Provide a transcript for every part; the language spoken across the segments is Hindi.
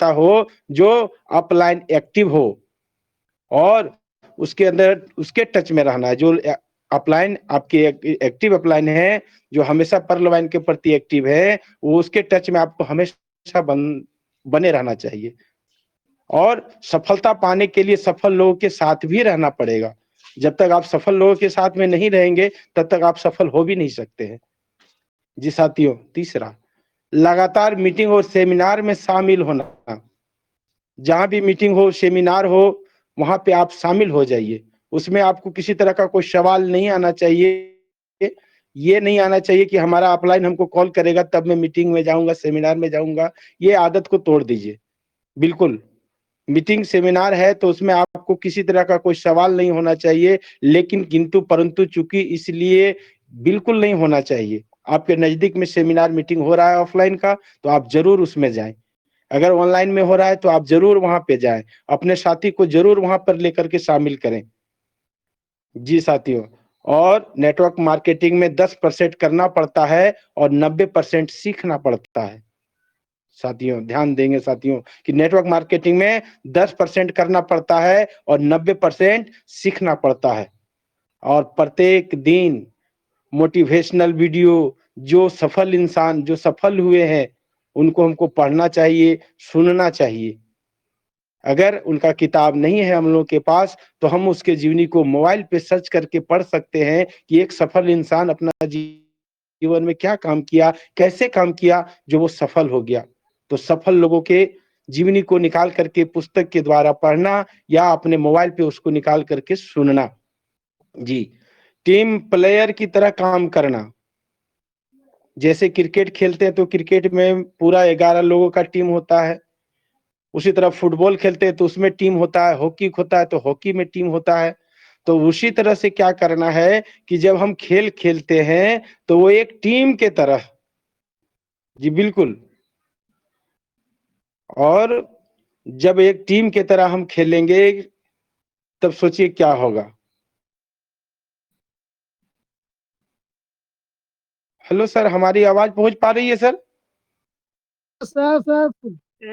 हो जो अपलाइन एक्टिव हो और उसके अंदर उसके टच में रहना है। जो अपलाइन आपके एक्टिव अपलाइन है, जो हमेशा पर्ल के प्रति एक्टिव है, वो उसके टच में आपको हमेशा बने रहना चाहिए। और सफलता पाने के लिए सफल लोगों के साथ भी रहना पड़ेगा। जब तक आप सफल लोगों के साथ में नहीं रहेंगे, तब तक आप सफल हो भी नहीं सकते हैं। जी साथियों, तीसरा, लगातार मीटिंग और सेमिनार में शामिल होना। जहां भी मीटिंग हो, सेमिनार हो, वहां पे आप शामिल हो जाइए। उसमें आपको किसी तरह का कोई सवाल नहीं आना चाहिए। ये नहीं आना चाहिए कि हमारा अपलाइन हमको कॉल करेगा तब मैं मीटिंग में जाऊंगा, सेमिनार में जाऊंगा। ये आदत को तोड़ दीजिए। बिल्कुल, मीटिंग सेमिनार है तो उसमें आपको किसी तरह का कोई सवाल नहीं होना चाहिए, लेकिन किंतु परंतु चूंकि इसलिए बिल्कुल नहीं होना चाहिए। आपके नजदीक में सेमिनार मीटिंग हो रहा है ऑफलाइन का, तो आप जरूर उसमें जाएं। अगर ऑनलाइन में हो रहा है तो आप जरूर वहां पे जाएं। अपने साथी को जरूर वहां पर लेकर के शामिल करें। जी साथियों, और नेटवर्क मार्केटिंग में 10% करना पड़ता है और 90% सीखना पड़ता है। साथियों ध्यान देंगे साथियों कि नेटवर्क मार्केटिंग में 10% करना पड़ता है और 90% सीखना पड़ता है। और प्रत्येक दिन मोटिवेशनल वीडियो, जो सफल इंसान जो सफल हुए हैं, उनको हमको पढ़ना चाहिए, सुनना चाहिए। अगर उनका किताब नहीं है हम लोगों के पास, तो हम उसके जीवनी को मोबाइल पे सर्च करके पढ़ सकते हैं कि एक सफल इंसान अपना जीवन में क्या काम किया, कैसे काम किया, जो वो सफल हो गया। तो सफल लोगों के जीवनी को निकाल करके पुस्तक के द्वारा पढ़ना या अपने मोबाइल पे उसको निकाल करके सुनना। जी, टीम प्लेयर की तरह काम करना। जैसे क्रिकेट खेलते हैं तो क्रिकेट में पूरा 11 लोगों का टीम होता है। उसी तरह फुटबॉल खेलते हैं तो उसमें टीम होता है, हॉकी होता है तो हॉकी में टीम होता है। तो उसी तरह से क्या करना है कि जब हम खेल खेलते हैं तो वो एक टीम के तरह। जी बिल्कुल। और जब एक टीम के तरह हम खेलेंगे, तब सोचिए क्या होगा। हेलो सर, हमारी आवाज पहुंच पा रही है सर? सर सर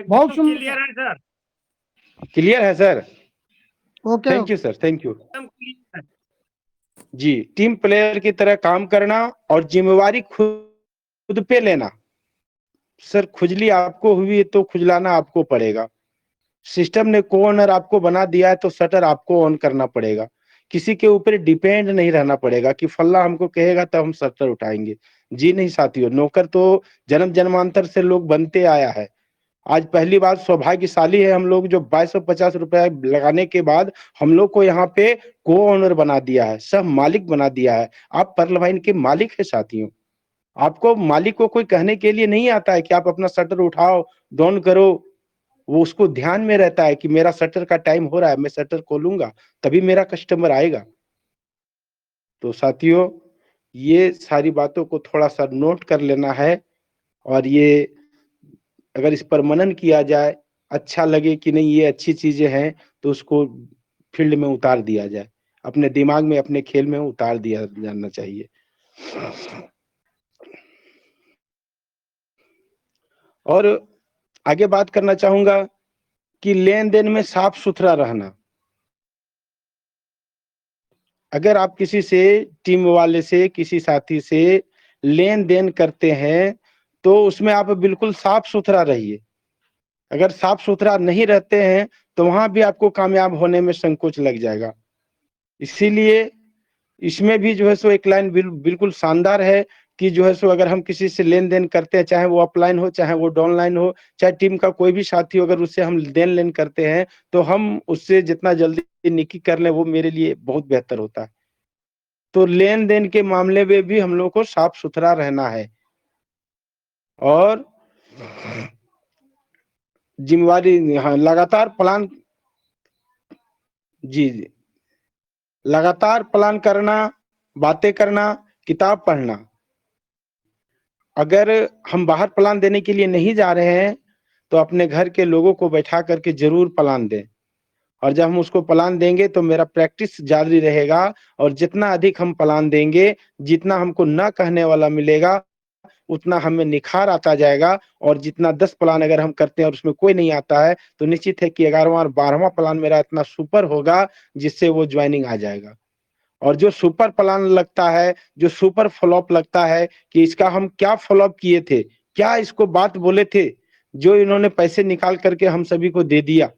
बहुत एकदम सुंदर। क्लियर है सर। क्लियर है sir? Okay thank you sir, thank you. एकदम क्लियर है। जी, टीम प्लेयर की तरह काम करना और जिम्मेवारी खुद पे लेना। सर खुजली आपको हुई तो खुजलाना आपको पड़ेगा। सिस्टम ने को ऑनर आपको बना दिया है तो शटर आपको ऑन करना पड़ेगा। किसी के ऊपर डिपेंड नहीं रहना पड़ेगा कि फल्ला हमको कहेगा तब हम शटर उठाएंगे। जी नहीं साथियों, नौकर तो जन्म जन्मांतर से लोग बनते आया है। आज पहली बार सौभाग्यशाली है हम लोग जो 2250 रुपए लगाने के बाद हम लोग को यहाँ पे को ऑनर बना दिया है, सब मालिक बना दिया है। आप पर्ल के मालिक है साथियों। आपको मालिक को कोई कहने के लिए नहीं आता है कि आप अपना शटर उठाओ, डाउन करो। वो उसको ध्यान में रहता है कि मेरा शटर का टाइम हो रहा है, मैं शटर खोलूंगा तभी मेरा कस्टमर आएगा। तो साथियों, ये सारी बातों को थोड़ा सा नोट कर लेना है और ये अगर इस पर मनन किया जाए, अच्छा लगे कि नहीं ये अच्छी चीजें हैं, तो उसको फील्ड में उतार दिया जाए, अपने दिमाग में अपने खेल में उतार दिया जाना चाहिए। और आगे बात करना चाहूंगा कि लेन देन में साफ सुथरा रहना। अगर आप किसी से, टीम वाले से, किसी साथी से लेन देन करते हैं तो उसमें आप बिल्कुल साफ सुथरा रहिए। अगर साफ सुथरा नहीं रहते हैं तो वहां भी आपको कामयाब होने में संकोच लग जाएगा। इसीलिए इसमें भी जो है सो एक लाइन बिल्कुल शानदार है कि जो है सो अगर हम किसी से लेन देन करते हैं, चाहे वो अपलाइन हो चाहे वो डाउनलाइन हो, चाहे टीम का कोई भी साथी हो, अगर उससे हम देन लेन करते हैं तो हम उससे जितना जल्दी निकी कर लें वो मेरे लिए बहुत बेहतर होता है। तो लेन देन के मामले में भी हम लोग को साफ सुथरा रहना है। और जिम्मेवारी, हाँ, लगातार प्लान। जी जी, लगातार प्लान करना, बातें करना, किताब पढ़ना। अगर हम बाहर प्लान देने के लिए नहीं जा रहे हैं तो अपने घर के लोगों को बैठा करके जरूर प्लान दें। और जब हम उसको प्लान देंगे तो मेरा प्रैक्टिस जारी रहेगा। और जितना अधिक हम प्लान देंगे, जितना हमको ना कहने वाला मिलेगा, उतना हमें निखार आता जाएगा। और जितना 10 प्लान अगर हम करते हैं और उसमें कोई नहीं आता है, तो निश्चित है कि 11वां और 12वां प्लान मेरा इतना सुपर होगा जिससे वो ज्वाइनिंग आ जाएगा। और जो सुपर प्लान लगता है, जो सुपर फ्लॉप लगता है कि इसका हम क्या फ्लॉप किए थे, क्या इसको बात बोले थे, जो इन्होंने पैसे निकाल करके हम सभी को दे दिया।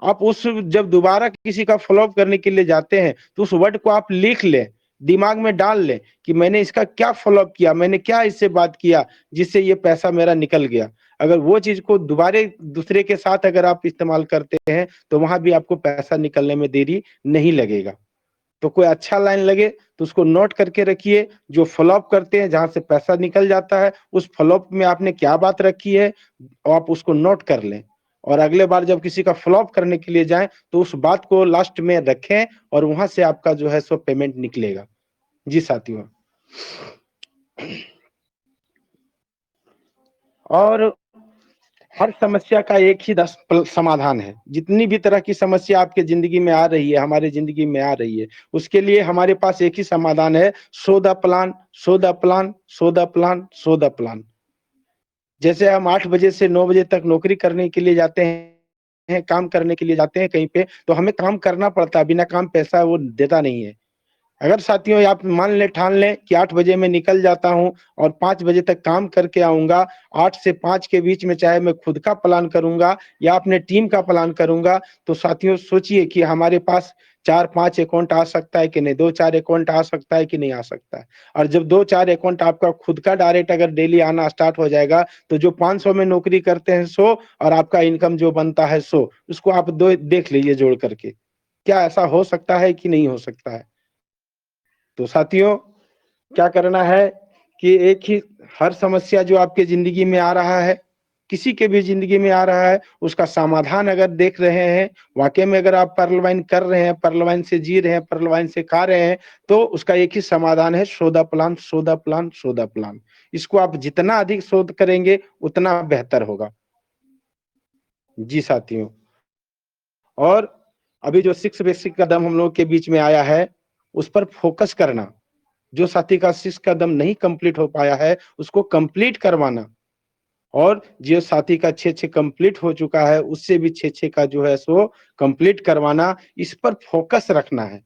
आप उस जब दोबारा किसी का फ्लॉप करने के लिए जाते हैं, तो उस वर्ड को आप लिख लें, दिमाग में डाल लें कि मैंने इसका क्या फ्लॉप किया, मैंने क्या इससे बात किया जिससे ये पैसा मेरा निकल गया। अगर वो चीज़ को दोबारा दूसरे के साथ अगर आप इस्तेमाल करते हैं, तो वहाँ भी आपको पैसा निकलने में देरी नहीं लगेगा। तो कोई अच्छा लाइन लगे तो उसको नोट करके रखिए, जो फ्लॉप करते हैं, जहाँ से पैसा निकल जाता है, उस फ्लॉप में आपने क्या बात रखी है, आप उसको नोट कर लें। और अगले बार जब किसी का फ्लॉप करने के लिए जाएँ, तो उस बात को लास्ट में रखें और वहाँ से आपका जो है सो पेमेंट निकलेगा। जी साथियों। और हर समस्या का एक ही समाधान है। जितनी भी तरह की समस्या आपके ज़िंदगी में आ रही है, हमारे ज़िंदगी में आ रही है, उसके लिए हमारे पास एक ही समाधान है, so the plan, so the plan, so the plan, so the plan. जैसे हम 8 बजे से 9 बजे तक नौकरी करने के लिए जाते हैं, काम करने के लिए जाते हैं कहीं पे, तो हमें काम करना पड़ता है, बिना काम पैसा वो देता नहीं है। अगर साथियों आप मान लें, ठान लें कि 8 बजे मैं निकल जाता हूँ और 5 बजे तक काम करके आऊँगा, 8 से 5 के बीच में चाहे मैं खुद का प्लान करूँगा या अपने टीम का प्लान करूँगा, तो साथियों सोचिए कि हमारे पास 4-5 अकाउंट आ सकता है कि नहीं, 2-4 अकाउंट आ सकता है कि नहीं आ सकता है। और जब 2-4 अकाउंट आपका खुद का डायरेक्ट अगर डेली आना स्टार्ट हो जाएगा, तो जो 500 में नौकरी करते हैं 100 और आपका इनकम जो बनता है 100, उसको आप दो देख लीजिए जोड़ करके। क्या ऐसा हो सकता है कि नहीं हो सकता है? तो साथियों, क्या करना है कि एक ही हर समस्या जो आपके ज़िंदगी में आ रहा है, किसी के भी ज़िंदगी में आ रहा है, उसका समाधान अगर देख रहे हैं, वाक़ई में अगर आप पर्ल वाइन कर रहे हैं, पर्ल वाइन से जी रहे हैं, पर्ल वाइन से खा रहे हैं, तो उसका एक ही समाधान है, so the plan, so the plan, so the plan. इसको आप जितना अधिक शोध करेंगे, उतना बेहतर होगा। जी साथियों। और अभी जो 6 बेसिक कदम हम लोग के बीच में आया है, उस पर फ़ोकस करना। जो साथी का 6 कदम नहीं कंप्लीट हो पाया है, उसको कंप्लीट करवाना। और जो साथी का 6-6 कंप्लीट हो चुका है, उससे भी 6-6 का जो है सो कंप्लीट करवाना। इस पर फ़ोकस रखना है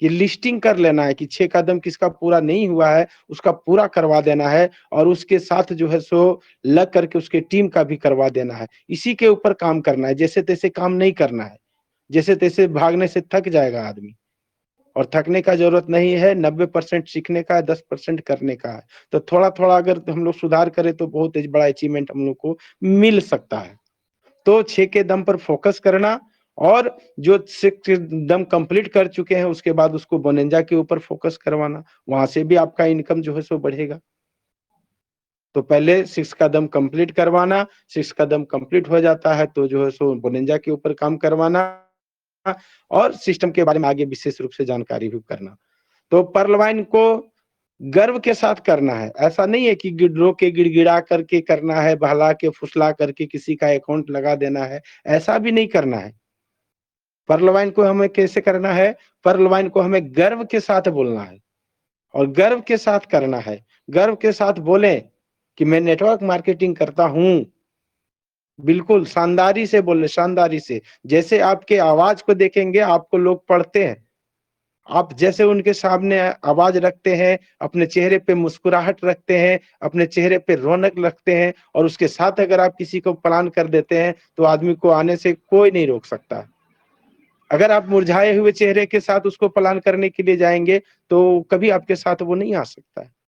कि लिस्टिंग कर लेना है कि 6 कदम किसका पूरा नहीं हुआ है, उसका पूरा करवा देना है और उसके साथ जो है सो लग करके उसके टीम का भी करवा देना है। इसी के ऊपर काम करना है, जैसे-तैसे काम नहीं करना है। जैसे-तैसे भागने से थक जाएगा आदमी। और थकने का ज़रूरत नहीं है, 90% सीखने का है, 10% करने का है। तो थोड़ा-थोड़ा अगर हम लोग सुधार करें तो बहुत ही बड़ा अचीवमेंट हम लोग को मिल सकता है। तो 6 के दम पर फ़ोकस करना और जो 6 के दम कंप्लीट कर चुके हैं उसके बाद उसको बोनंजा के ऊपर फ़ोकस करवाना, वहाँ से भी आपका इनकम जो है सो बढ़ेगा। तो पहले 6 कदम कंप्लीट करवाना, 6 कदम कंप्लीट हो जाता है तो जो है सो बोनंजा के ऊपर काम करवाना और सिस्टम के बारे में आगे विशेष रूप से जानकारी भी करना। तो पर्ल वाइन को गर्व के साथ करना है। ऐसा नहीं है कि रो के गिड़गिड़ा करके करना है, बहला के फुसला करके किसी का अकाउंट लगा देना है, ऐसा भी नहीं करना है। पर्ल वाइन को हमें कैसे करना है? पर्ल वाइन को हमें गर्व के साथ बोलना है और गर्व के साथ करना है। गर्व के साथ बोलें कि मैं नेटवर्क मार्केटिंग करता हूँ। बिल्कुल शानदारी से बोलें, शानदारी से। जैसे आपके आवाज़ को देखेंगे, आपको लोग पढ़ते हैं। आप जैसे उनके सामने आवाज़ रखते हैं, अपने चेहरे पे मुस्कुराहट रखते हैं, अपने चेहरे पे रौनक रखते हैं और उसके साथ अगर आप किसी को पलान कर देते हैं, तो आदमी को आने से कोई नहीं रोक सकता। अगर आप मुरझाए हुए चेहरे के साथ उसको पलान करने के लिए जाएँगे, तो कभी आपके साथ वो नहीं आ सकता है।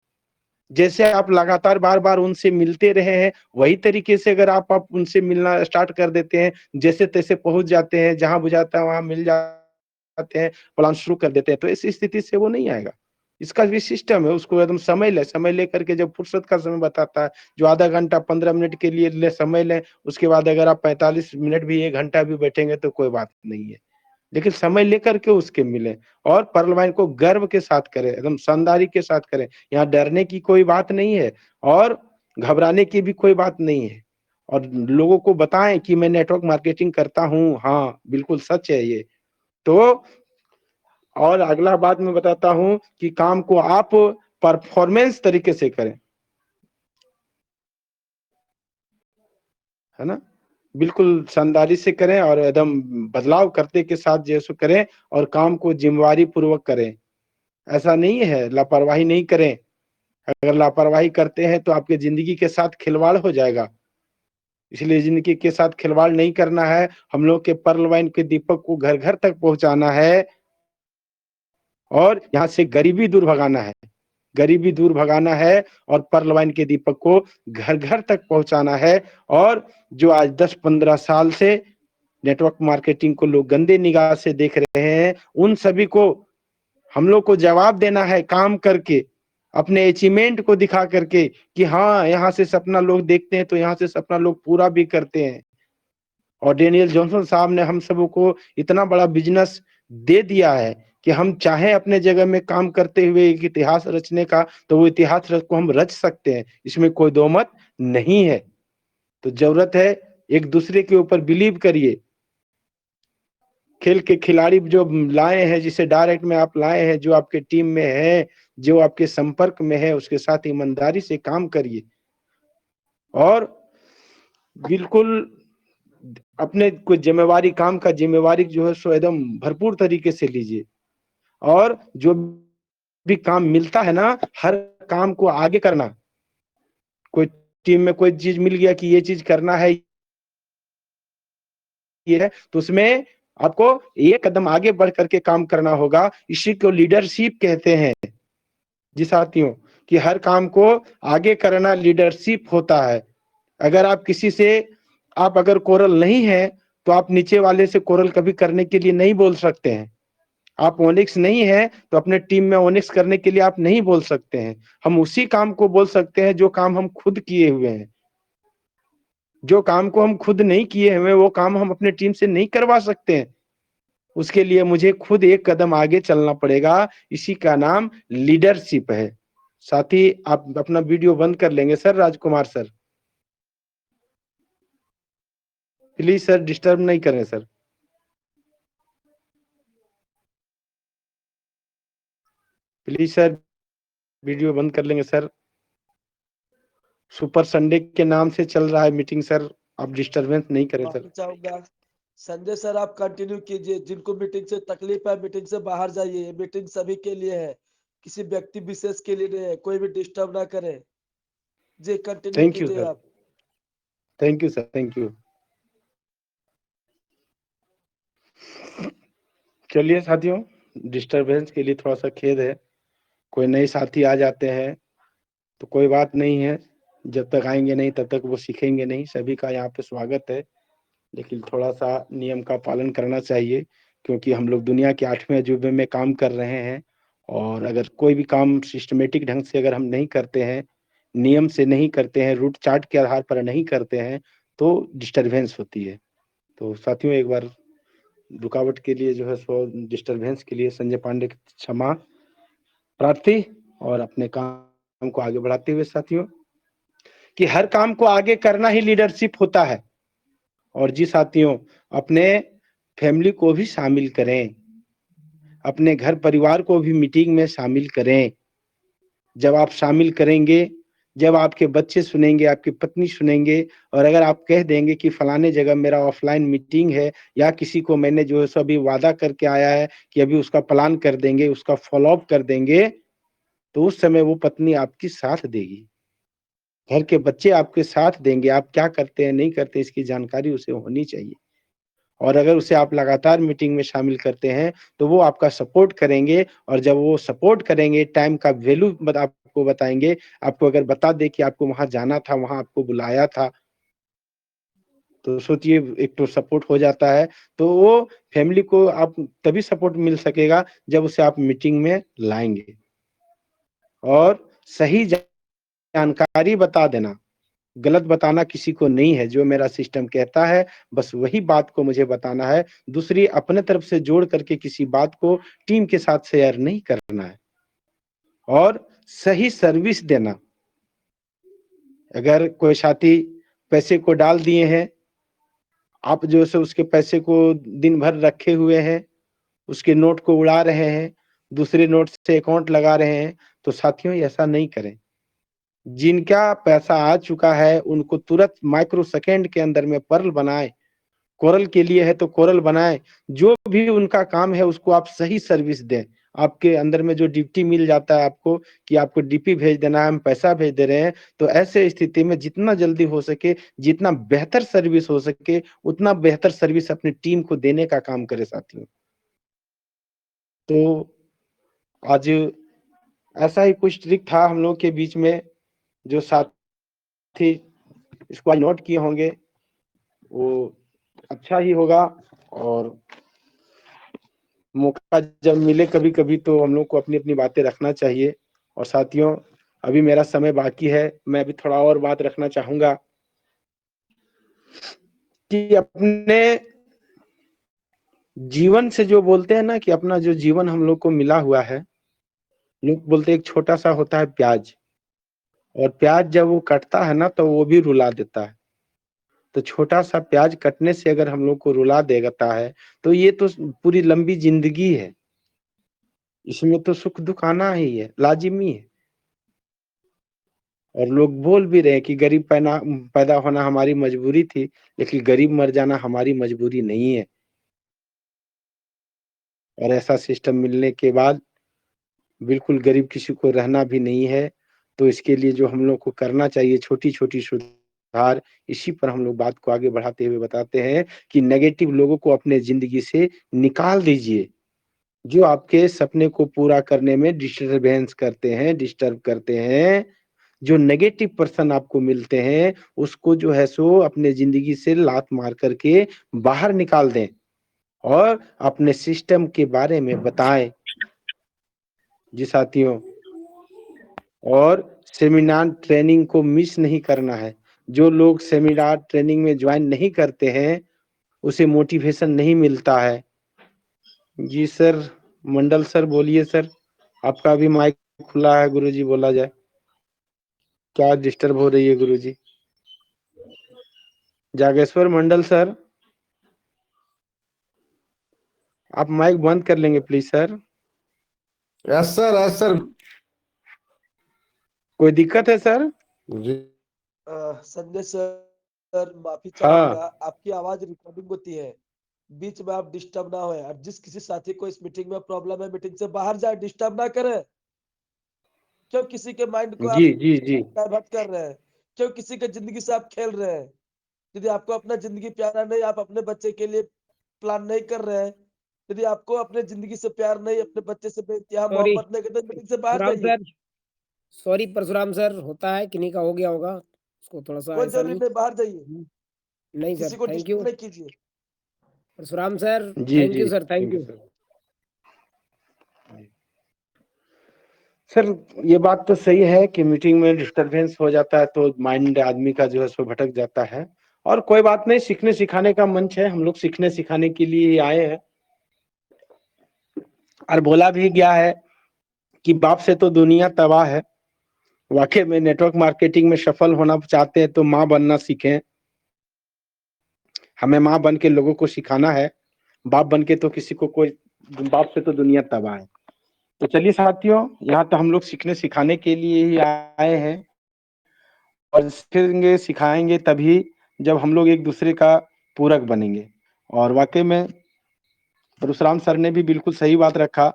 जैसे आप लगातार बार-बार उनसे मिलते रहे हैं, वही तरीके से अगर आप उनसे मिलना स्टार्ट कर देते हैं, जैसे-तैसे पहुँच जाते हैं, जहाँ बुझाता है वहाँ मिल जाते हैं, प्लान शुरू कर देते हैं, तो इस स्थिति से वो नहीं आएगा। इसका भी सिस्टम है, उसको एकदम समय लेकर के जब फुर्सत का समय बताता है, जो आधा घंटा 15 मिनट के लिए समय लें, उसके बाद अगर आप 45 मिनट भी 1 घंटा भी बैठेंगे तो कोई बात नहीं है। लेकिन समय लेकर के उसके मिलें और पर्ल वाइन को गर्व के साथ करें, एकदम शानदारी के साथ करें। यहाँ डरने की कोई बात नहीं है और घबराने की भी कोई बात नहीं है। और लोगों को बताएँ कि मैं नेटवर्क मार्केटिंग करता हूँ। हाँ, बिल्कुल सच है ये। तो और अगला बात मैं बताता हूँ कि काम को आप परफॉर्मेंस तरीके से करें। है ना? बिल्कुल शानदारी से करें और एकदम बदलाव करते के साथ जो है सो करें और काम को ज़िम्मेवारी पूर्वक करें। ऐसा नहीं है, लापरवाही नहीं करें। अगर लापरवाही करते हैं तो आपके ज़िंदगी के साथ खिलवाड़ हो जाएगा। इसलिए ज़िंदगी के साथ खिलवाड़ नहीं करना है, हम लोग के पर्ल वाइन के दीपक को घर-घर तक पहुँचाना है और यहाँ से गरीबी दूर भगाना है। गरीबी दूर भगाना है और पर्ल वाइन के दीपक को घर-घर तक पहुँचाना है और जो आज 10-15 साल से नेटवर्क मार्केटिंग को लोग गंदे निगाह से देख रहे हैं, उन सभी को हम लोग को जवाब देना है काम करके, अपने अचीवमेंट को दिखा करके कि हाँ, यहाँ से सपना लोग देखते हैं तो यहाँ से सपना लोग पूरा भी करते हैं। और डेनियल जॉनसन साहब ने हम सबों को इतना बड़ा बिज़नेस दे दिया है कि हम चाहें अपने जगह में काम करते हुए एक इतिहास रचने का, तो वो इतिहास र को हम रच सकते हैं, इसमें कोई दो मत नहीं है। तो ज़रूरत है एक-दूसरे के ऊपर बिलीव करिए। खेल के खिलाड़ी जो लाए हैं, जिसे डायरेक्ट में आप लाए हैं, जो आपके टीम में है, जो आपके संपर्क में है, उसके साथ ईमानदारी से काम करिए। और बिल्कुल अपने कोई ज़िम्मेवारी काम का ज़िम्मेवारी जो है सो एकदम भरपूर तरीके से लीजिए। और जो भी काम मिलता है ना, हर काम को आगे करना। कोई टीम में कोई चीज़ मिल गया कि ये चीज़ करना है, ये है, तो उसमें आपको एक कदम आगे बढ़ कर के काम करना होगा। इसी को लीडरशिप कहते हैं। जी साथियों, कि हर काम को आगे करना लीडरशिप होता है। अगर आप किसी से आप अगर कोरल नहीं हैं, तो आप नीचे वाले से कोरल कभी करने के लिए नहीं बोल सकते हैं। आप ओनिक्स नहीं हैं, तो अपने टीम में ओनिक्स करने के लिए आप नहीं बोल सकते हैं। हम उसी काम को बोल सकते हैं जो काम हम खुद किए हुए हैं। जो काम को हम खुद नहीं किए हुए, वो काम हम अपने टीम से नहीं करवा सकते हैं। उसके लिए मुझे खुद एक कदम आगे चलना पड़ेगा, इसी का नाम लीडरशिप है। साथ ही आप अपना वीडियो बंद कर लेंगे sir, Rajkumar sir? Please sir disturb नहीं करें सर। प्लीज़ सर वीडियो बंद कर लेंगे सर। सुपर संडे के नाम से चल रहा है मीटिंग सर, आप डिस्टर्बेंस नहीं करें सर। माफी चाहूंगा। संजय सर आप कंटिन्यू कीजिए, जिनको मीटिंग से तकलीफ है मीटिंग से बाहर जाइए, ये मीटिंग सभी के लिए है, किसी व्यक्ति विशेष के लिए नहीं है, कोई भी डिस्टर्ब ना करे। जी कंटिन्यू थैंक यू कीजिए सर। आप। Thank you sir, thank you. चलिए साथियों, डिस्टर्बेंस के लिए थोड़ा-सा खेद है। कोई नए साथी आ जाते हैं, तो कोई बात नहीं है। जब तक आएँगे नहीं तब तक वो सीखेंगे नहीं। सभी का यहाँ पे स्वागत है। लेकिन थोड़ा-सा नियम का पालन करना चाहिए, क्योंकि हम लोग दुनिया के 8वें अजूबे में काम कर रहे हैं और अगर कोई भी काम सिस्टमैटिक ढंग से अगर हम नहीं करते हैं, नियम से नहीं करते हैं, रूट चार्ट के आधार पर नहीं करते हैं, तो डिस्टर्बेंस होती है। तो साथियों एक बार रुकावट के लिए जो है सो डिस्टर्बेंस के लिए संजय पांडे की क्षमा प्रार्थी और अपने काम को आगे बढ़ाते हुए साथियों, कि हर काम को आगे करना ही लीडरशिप होता है। और जी साथियों, अपने फैमिली को भी शामिल करें, अपने घर परिवार को भी मीटिंग में शामिल करें। जब आप शामिल करेंगे, जब आपके बच्चे सुनेंगे, आपकी पत्नी सुनेंगे और अगर आप कह देंगे कि फलाने जगह मेरा ऑफ़लाइन मीटिंग है या किसी को मैंने जो है सो अभी वादा करके आया है कि अभी उसका प्लान कर देंगे, उसका फ़ॉलो अप कर देंगे, तो उस समय वो पत्नी आपकी साथ देगी। घर के बच्चे आपके साथ देंगे, आप क्या करते हैं, नहीं करते इसकी जानकारी उसे होनी चाहिए। और अगर उसे आप लगातार मीटिंग में शामिल करते हैं, तो वो आपका सपोर्ट करेंगे और जब वो सपोर्ट करेंगे, टाइम का वैल्यू आपको बताएँगे, आपको अगर बता दें कि आपको वहाँ जाना था, वहाँ आपको बुलाया था, तो सोचिए एक तो सपोर्ट हो जाता है, तो वो फैमिली को आप तभी सपोर्ट मिल सकेगा जब उसे आप मीटिंग में लाएँगे। और सही जानकारी बता देना। गलत बताना किसी को नहीं है, जो मेरा सिस्टम कहता है, बस वही बात को मुझे बताना है। दूसरी अपने तरफ से जोड़ करके किसी बात को टीम के साथ शेयर नहीं करना है और सही सर्विस देना। अगर कोई साथी पैसे को डाल दिए हैं, आप जो है सो उसके पैसे को दिन भर रखे हुए हैं, उसके नोट को उड़ा रहे हैं, दूसरे नोट से अकाउंट लगा रहे हैं, तो साथियों ऐसा नहीं करें। जिनका पैसा आ चुका है उनको तुरंत माइक्रो सेकंड के अंदर में पर्ल बनाए, कोरल के लिए है तो कोरल बनाए, जो भी उनका काम है उसको आप सही सर्विस दें। आपके अंदर में जो ड्यूटी मिल जाता है आपको कि आपको डीपी भेज देना है, हम पैसा भेज दे रहे हैं, तो ऐसे स्थिति में जितना जल्दी हो सके, जितना बेहतर सर्विस हो सके, उतना बेहतर सर्विस अपनी टीम को देने का काम करे साथियों। तो आज ऐसा ही कुछ ट्रिक था हम लोग के बीच में, जो साथी इसको आज नोट किए होंगे वो अच्छा ही होगा। और मौका जब मिले कभी-कभी तो हम लोग को अपनी-अपनी बातें रखना चाहिए। और साथियों, अभी मेरा समय बाकी है, मैं अभी थोड़ा और बात रखना चाहूँगा कि अपने जीवन से जो बोलते हैं ना कि अपना जो जीवन हम लोग को मिला हुआ है, लोग बोलते हैं एक छोटा-सा होता है प्याज, और प्याज जब वो कटता है ना तो वो भी रुला देता है। तो छोटा-सा प्याज कटने से अगर हम लोग को रुला देता है, तो ये तो पूरी लंबी ज़िंदगी है। इसमें तो सुख-दुःख आना ही है, लाज़िमी है। और लोग बोल भी रहे हैं कि गरीब पैदा होना हमारी मजबूरी थी, लेकिन गरीब मर जाना हमारी मजबूरी नहीं है। और ऐसा सिस्टम मिलने के बाद बिल्कुल गरीब किसी को रहना भी नहीं है। तो इसके लिए जो हम लोग को करना चाहिए छोटी-छोटी सुधार, इसी पर हम लोग बात को आगे बढ़ाते हुए बताते हैं कि नेगेटिव लोगों को अपने ज़िंदगी से निकाल दीजिए। जो आपके सपने को पूरा करने में डिस्टर्बेंस करते हैं, डिस्टर्ब करते हैं, जो नेगेटिव पर्सन आपको मिलते हैं, उसको जो है सो अपने ज़िंदगी से लात मार कर के बाहर निकाल दें और अपने सिस्टम के बारे में बताएँ। जी साथियों, और सेमिनार ट्रेनिंग को मिस नहीं करना है। जो लोग सेमिनार ट्रेनिंग में जॉइन नहीं करते हैं, उसे मोटिवेशन नहीं मिलता है। जी सर, मंडल सर बोलिए सर, आपका भी माइक खुला है गुरुजी, बोला जाए। क्या डिस्टर्ब हो रही है गुरुजी? जागेश्वर मंडल सर, आप माइक बंद कर लेंगे please sir. Yes sir, yes sir. कोई दिक्कत है सर? जी। संजय सर माफी हाँ। चाहूंगा, आपकी आवाज रिकॉर्डिंग होती है, बीच में आप डिस्टर्ब ना होए। और जिस किसी साथी को इस मीटिंग में प्रॉब्लम है, मीटिंग से बाहर जाए, डिस्टर्ब ना करें। क्यों किसी के माइंड को आप जी, जी, जी। डाइवर्ट कर रहे हैं? क्यों किसी के जिंदगी से आप खेल रहे हैं? यदि आपको अपना जिंदगी प्यारा नहीं, आप अपने बच्चे के लिए प्लान नहीं कर रहे हैं, यदि आपको अपने जिंदगी से प्यार नहीं, अपने बच्चे से बेइंतहा सॉरी मोहब्बत नहीं, तो मीटिंग से बाहर परशुराम जाइए। सर, सॉरी परशुराम सर, होता है किन्हीं का हो गया होगा, उसको थोड़ा सा कोई ऐसा जरूरी नहीं। नहीं, बाहर जाइए, नहीं किसी सर, को थैंक डिस्टर्ब यू नहीं कीजिए। परशुराम सर, जी, थैंक जी। You sir, thank thank you you. Sir. Sir, ये बात तो सही है कि मीटिंग में डिस्टरबेंस हो जाता है तो माइंड आदमी का जो है सो भटक जाता है। और कोई बात नहीं, सीखने सिखाने का मंच है, हम लोग सीखने सिखाने के लिए ही आए हैं। और बोला भी गया है कि बाप से तो दुनिया तबाह है। वाकई में नेटवर्क मार्केटिंग में सफल होना चाहते हैं तो माँ बनना सीखें। हमें माँ बन के लोगों को सिखाना है, बाप बन के तो किसी को कोई, बाप से तो दुनिया तबाह है। तो चलिए साथियों, यहाँ तो हम लोग सीखने सिखाने के लिए ही आए हैं, और सीखेंगे सिखाएंगे तभी जब हम लोग एक दूसरे का पूरक बनेंगे। और वाकई में परशुराम सर ने भी बिल्कुल सही बात रखा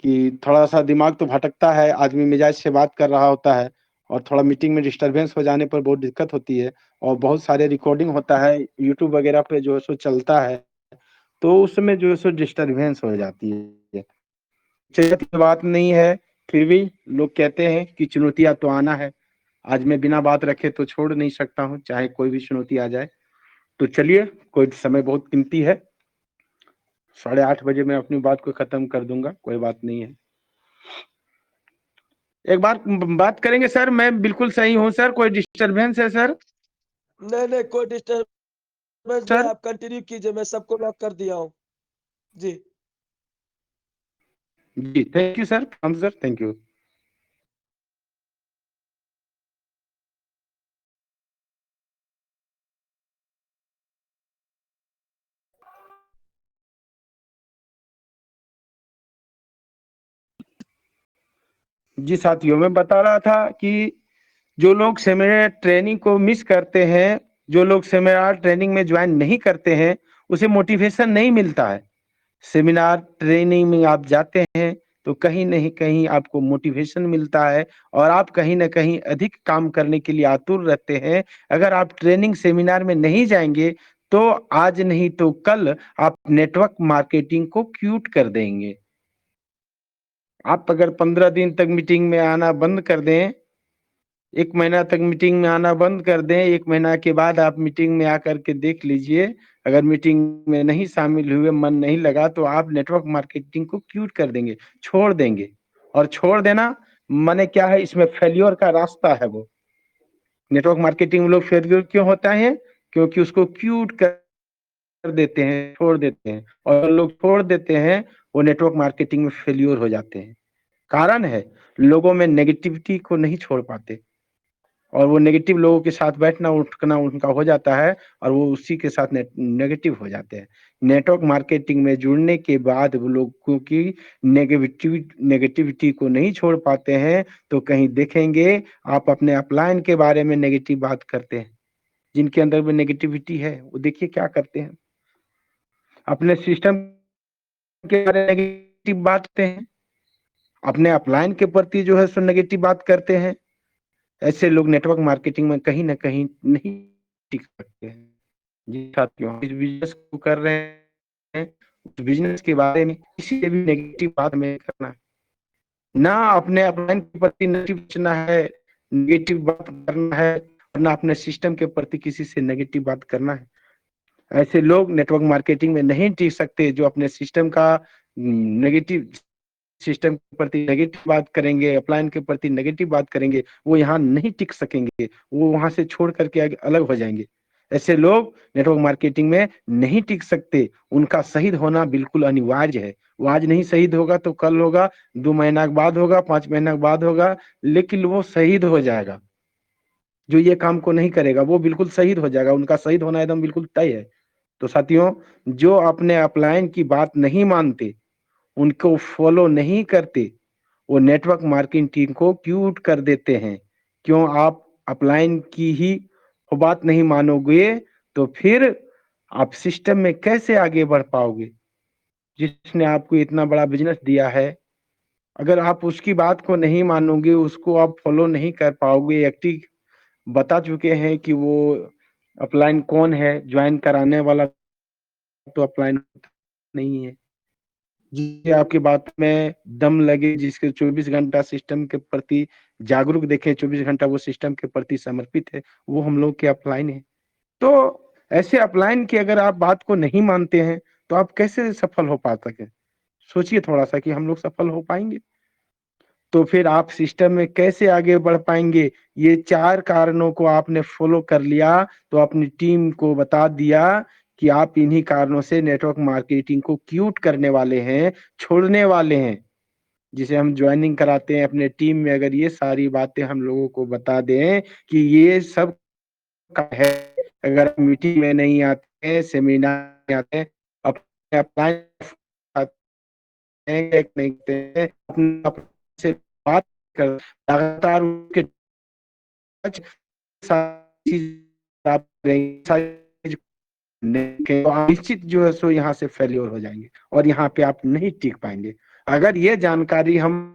कि थोड़ा सा दिमाग तो भटकता है, आदमी मिजाज से बात कर रहा होता है और थोड़ा मीटिंग में डिस्टरबेंस हो जाने पर बहुत दिक्कत होती है। और बहुत सारे रिकॉर्डिंग होता है यूट्यूब वगैरह पे जो है सो चलता है, तो उसमें जो है सो डिस्टरबेंस हो जाती है। चलिए कोई बात नहीं है, फिर भी लोग कहते हैं कि चुनौतियां तो आना है। आज मैं बिना बात रखे तो छोड़ नहीं सकता हूँ, चाहे कोई भी चुनौती आ जाए। तो चलिए, कोई समय बहुत कीमती है, 8:30 बजे मैं अपनी बात को खत्म कर दूंगा, कोई बात नहीं है। एक बार बात करेंगे सर, मैं बिल्कुल सही हूँ सर, कोई डिस्टरबेंस है सर? नहीं नहीं, कोई डिस्टर्बेंस नहीं, सर आप कंटिन्यू कीजिए, मैं सबको लॉक कर दिया हूँ। जी। जी, थैंक यू सर, हम सर, थैंक यू। जी साथियों, मैं बता रहा था कि जो लोग सेमिनार ट्रेनिंग को मिस करते हैं, जो लोग सेमिनार ट्रेनिंग में ज्वाइन नहीं करते हैं, उसे मोटिवेशन नहीं मिलता है। सेमिनार ट्रेनिंग में आप जाते हैं तो कहीं नहीं कहीं आपको मोटिवेशन मिलता है और आप कहीं न कहीं अधिक काम करने के लिए आतुर रहते हैं। अगर आप ट्रेनिंग सेमिनार में नहीं जाएँगे, तो आज नहीं तो कल आप नेटवर्क मार्केटिंग को क्यूट कर देंगे। आप अगर 15 दिन तक मीटिंग में आना बंद कर दें, 1 महीना तक मीटिंग में आना बंद कर दें, 1 महीना के बाद आप मीटिंग में आकर के देख लीजिए, अगर मीटिंग में नहीं शामिल हुए, मन नहीं लगा तो आप नेटवर्क मार्केटिंग को क्यूट कर देंगे, छोड़ देंगे। और छोड़ देना माने क्या है, इसमें फेल्योर का रास्ता है वो। नेटवर्क मार्केटिंग में लोग फेल्योर क्यों होता है? क्योंकि उसको क्यूट कर देते हैं, छोड़ देते हैं और लोग छोड़ देते हैं, वो नेटवर्क मार्केटिंग में फेल्योर हो जाते हैं। कारण है, लोगों में नेगेटिविटी को नहीं छोड़ पाते और वो नेगेटिव लोगों के साथ बैठना उठना उनका हो जाता है और वो उसी के साथ नेगेटिव हो जाते हैं। नेटवर्क मार्केटिंग में जुड़ने के बाद वो लोगों की नेगेटिविटी को नहीं छोड़ पाते हैं, तो कहीं देखेंगे आप अपने अपलाइन के बारे में नेगेटिव बात करते हैं। जिनके अंदर में नेगेटिविटी है, वो देखिए क्या करते हैं। अपने सिस्टम के बारे में नेगेटिव बात करते हैं, अपने अपलाइन के प्रति जो है सो नेगेटिव बात करते हैं। ऐसे लोग नेटवर्क मार्केटिंग में कहीं न कहीं नहीं टिक सकते हैं। जी साथियों, इस बिज़नेस को कर रहे हैं, उस बिज़नेस के बारे में किसी से भी नेगेटिव बात नहीं करना है। ना अपने अपलाइन के प्रति नेगेटिव सोचना है, नेगेटिव बात करना है, और ना अपने सिस्टम के प्रति किसी से नेगेटिव बात करना है। ऐसे लोग नेटवर्क मार्केटिंग में नहीं टिक सकते, जो अपने सिस्टम का नेगेटिव सिस्टम के प्रति नेगेटिव बात करेंगे, अपलाइन के प्रति नेगेटिव बात करेंगे, वो यहाँ नहीं टिक सकेंगे, वो वहाँ से छोड़ करके आगे अलग हो जाएँगे। ऐसे लोग नेटवर्क मार्केटिंग में नहीं टिक सकते, उनका शहीद होना बिल्कुल अनिवार्य है। वो आज नहीं शहीद होगा तो कल होगा, 2 महीना के बाद होगा, 5 महीना के बाद होगा, लेकिन वो शहीद हो जाएगा। जो ये काम को नहीं करेगा, वो बिल्कुल शहीद हो जाएगा, उनका शहीद होना एकदम बिल्कुल तय है। तो साथियों, जो अपने अपलाइन की बात नहीं मानते, उनको फॉलो नहीं करते, वो नेटवर्क मार्केटिंग को क्यूट कर देते हैं। क्यों आप अपलाइन की ही वो बात नहीं मानोगे, तो फिर आप सिस्टम में कैसे आगे बढ़ पाओगे? जिसने आपको इतना बड़ा बिज़नेस दिया है, अगर आप उसकी बात को नहीं मानोगे, उसको आप फॉलो नहीं कर पाओगे, एक्टिव बता चुके हैं कि वो अपलाइन कौन है, जॉइन कराने वाला तो अपलाइन नहीं है। जिसे आपकी बात में दम लगे, जिसके 24 घंटा सिस्टम के प्रति जागरूक देखे, 24 घंटा वो सिस्टम के प्रति समर्पित है, वो हम लोग के अपलाइन है। तो ऐसे अपलाइन की अगर आप बात को नहीं मानते हैं, तो आप कैसे सफल हो पा सकें? सोचिए थोड़ा-सा कि हम लोग सफल हो पाएँगे? तो फिर आप सिस्टम में कैसे आगे बढ़ पाएँगे? ये 4 कारणों को आपने फ़ॉलो कर लिया, तो अपनी टीम को बता दिया कि आप इन्हीं कारणों से नेटवर्क मार्केटिंग को क्यूट करने वाले हैं, छोड़ने वाले हैं। जिसे हम जॉइनिंग कराते हैं अपने टीम में, अगर ये सारी बातें हम लोगों को बता दें कि ये सब का है, अगर आप मीटिंग में नहीं आते हैं, सेमिनार में आते हैं, अपने अपलाइन नहीं करते हैं, अपने से बात कर लगातार उसके टच सारी चीज़ आप करेंगे, सारी चीज़ नहीं तो आप निश्चित जो है सो यहाँ से फेल्योर हो जाएँगे और यहाँ पे आप नहीं टिक पाएँगे। अगर ये जानकारी हम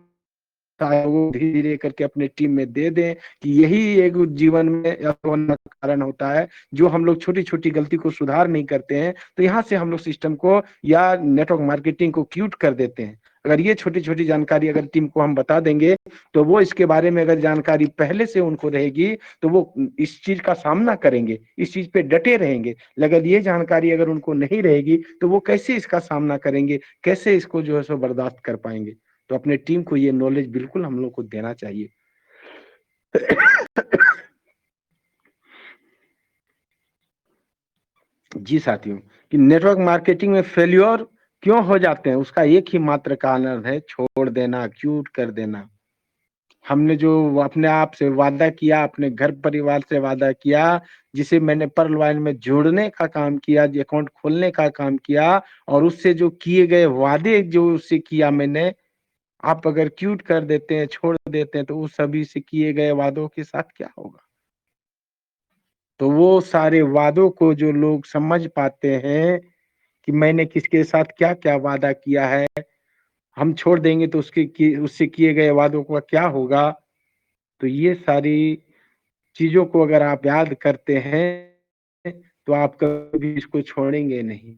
लोगों धीरे-धीरे करके अपने टीम में दे दें कि यही एक जीवन में असफलता का कारण होता है, जो हम लोग छोटी-छोटी गलती को सुधार नहीं करते हैं, तो यहाँ से हम लोग सिस्टम को या नेटवर्क मार्केटिंग को क्यूट कर देते हैं। अगर ये छोटी-छोटी जानकारी अगर टीम को हम बता देंगे, तो वो इसके बारे में अगर जानकारी पहले से उनको रहेगी, तो वो इस चीज़ का सामना करेंगे, इस चीज़ पे डटे रहेंगे। अगर ये जानकारी अगर उनको नहीं रहेगी, तो वो कैसे इसका सामना करेंगे, कैसे इसको जो है सो बर्दाश्त कर पाएँगे? तो अपने टीम को ये नॉलेज बिल्कुल हम लोग को देना चाहिए। जी साथियों, कि नेटवर्क मार्केटिंग में फेल्योर क्यों हो जाते हैं, उसका एक ही मात्र कारण है, छोड़ देना, क्यूट कर देना। हमने जो अपने आप से वादा किया, अपने घर परिवार से वादा किया, जिसे मैंने पर्ल वाइन में जोड़ने का काम किया, जो अकाउंट खोलने का काम किया और उससे जो किए गए वादे जो उससे किया मैंने, आप अगर क्यूट कर देते हैं, छोड़ देते हैं, तो उस सभी से किए गए वादों के साथ क्या होगा? तो वो सारे वादों को जो लोग समझ पाते हैं कि मैंने किसके साथ क्या-क्या वादा किया है, हम छोड़ देंगे तो उससे किए गए वादों का क्या होगा? तो ये सारी चीज़ों को अगर आप याद करते हैं, तो आप कभी इसको छोड़ेंगे नहीं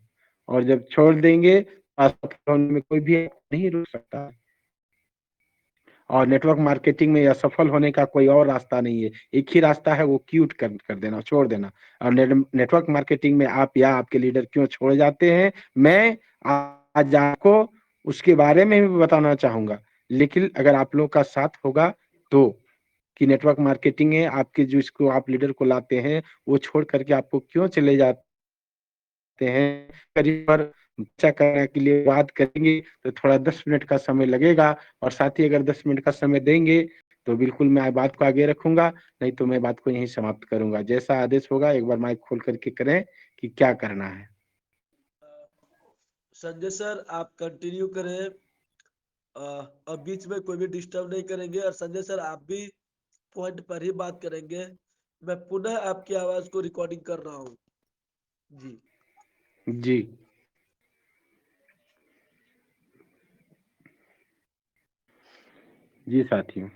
और जब छोड़ देंगे, असफल होने में कोई भी आपको नहीं रोक सकता। और नेटवर्क मार्केटिंग में असफल होने का कोई और रास्ता नहीं है। एक ही रास्ता है, वो क्यूट कर देना, छोड़ देना। और नेटवर्क मार्केटिंग में आप या आपके लीडर क्यों छोड़ जाते हैं, मैं आज आपको उसके बारे में भी बताना चाहूँगा। लेकिन अगर आप लोगों का साथ होगा तो, कि नेटवर्क मार्केटिंग है, आपके जो इसको आप लीडर को लाते हैं, वो छोड़ कर के आपको क्यों चले जाते हैं, करीब पर चर्चा करने के लिए बात करेंगे, तो थोड़ा 10 मिनट का समय लगेगा और साथ ही अगर 10 मिनट का समय देंगे, तो बिल्कुल मैं बात को आगे रखूँगा, नहीं तो मैं बात को यहीं समाप्त करूँगा। जैसा आदेश होगा एक बार माइक खोल कर के करें कि क्या करना है। संजय सर आप कंटिन्यू करें। अब बीच में कोई भी डिस्टर्ब नहीं करेंगे और संजय सर आप भी पॉइंट पर ही बात करेंगे। मैं पुनः आपकी आवाज को रिकॉर्डिंग कर रहा हूँ। जी जी। जी साथियों।